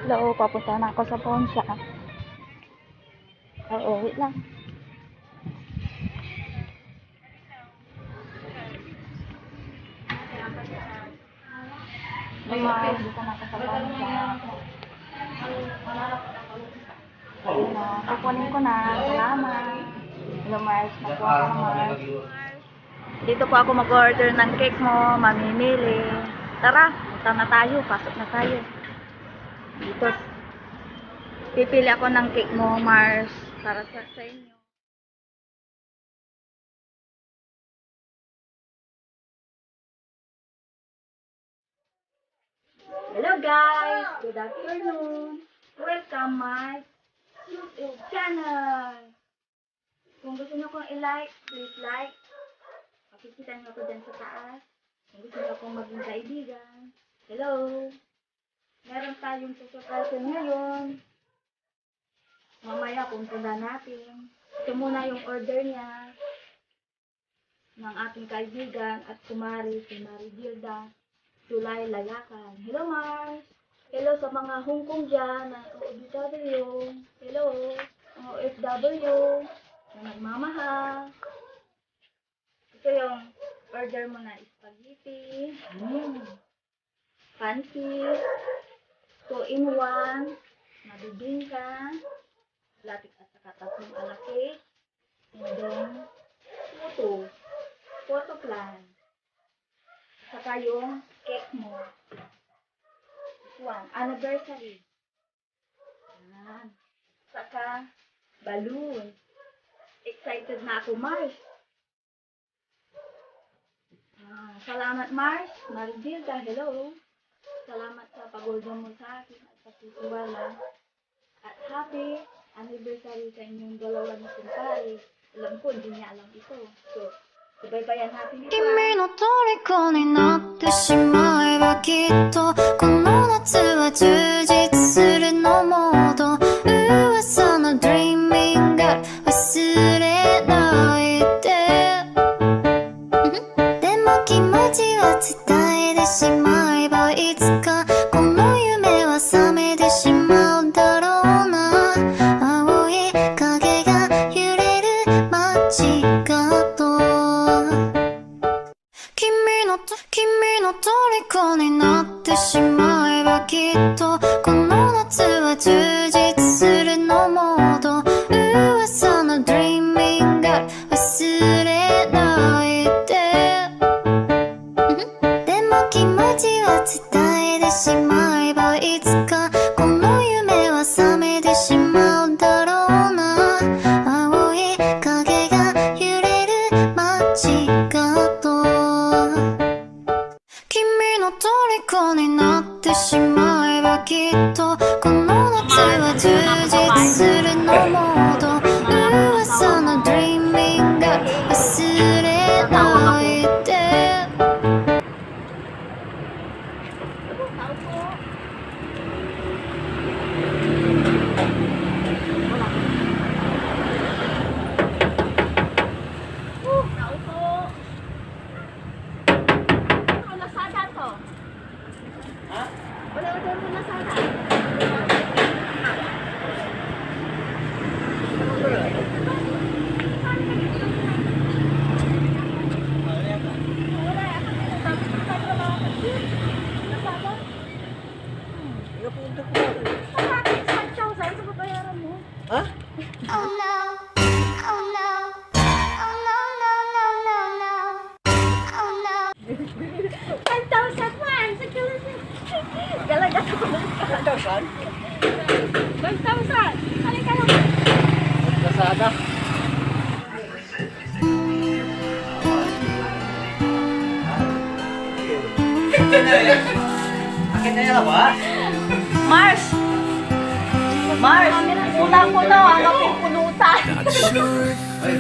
Hello, papunta na ako sa pawn shop. Oo, wait lang. Dito na ako sa pawn shop. Ayun na, kukunin ko na. Salamat. Hello, Mars. Nakuha ka na, Mars. Dito po ako mag-order ng cake mo. Mamimili. Tara, punta na tayo. Pasok na tayo. Dito. Pipili ako ng cake mo, Mars. Para sa inyo. Hello guys! Good afternoon! Welcome my YouTube channel! Kung gusto nyo kong i-like, please like. Makikita nyo ako dyan sa taas. Kung gusto nyo akong maging kaibigan. Hello! Meron tayong susurprisein ngayon. Mamaya punta natin. Ito muna yung order niya ng ating kaibigan at kumari, si Marie Gilda Tulay Layakan. Hello Mars! Hello sa mga Hong Kong dyan, na OFW. Hello, mga OFW na nagmamahal. Ito yung order mo na spaghetti, pancit, 2-in-1, mabibingka, latik at saka tatlong alaki, and then photo plan. Saka yung cake mo. This one, anniversary. Yan. Saka balloon. Excited na ako, Mars. Salamat, Mars. Marigilda, hello. Salamat sa pag-order mo sa akin at sa pagtitiwala. At happy anniversary sa inyong dalawa na kumpare. Alam ko, hindi niya alam ito. So, subaybayan natin ito. 君の虜になってしまえばきっとこの夏は充実するのモード噂の Dreaming Girl 忘れないででも気持ちは伝えてしまえばいつかこの夢は覚めてしまうだろうな青い影が揺れる街角君の虜になってしまえばきっとこの夏は充実するのモード噂の Dreaming Girl 忘れないででも気持ちは伝えてしまえばいつかこの夢は覚めてしまうだろうな青い影が揺れる街角君の虜になってしまえばきっとこの夏は充実するのモード噂の Dreaming Girl 忘れないでWala order mo na sana. Ha? Oh no, oh no, oh no, no, no, no, no, oh no 5,000 man! Galaga ko na. 1,000? 5,000! Halika lang. Lazada. Akin na yan ba? Mars! Mars! Utang ko na, hanapin punutan. Ay.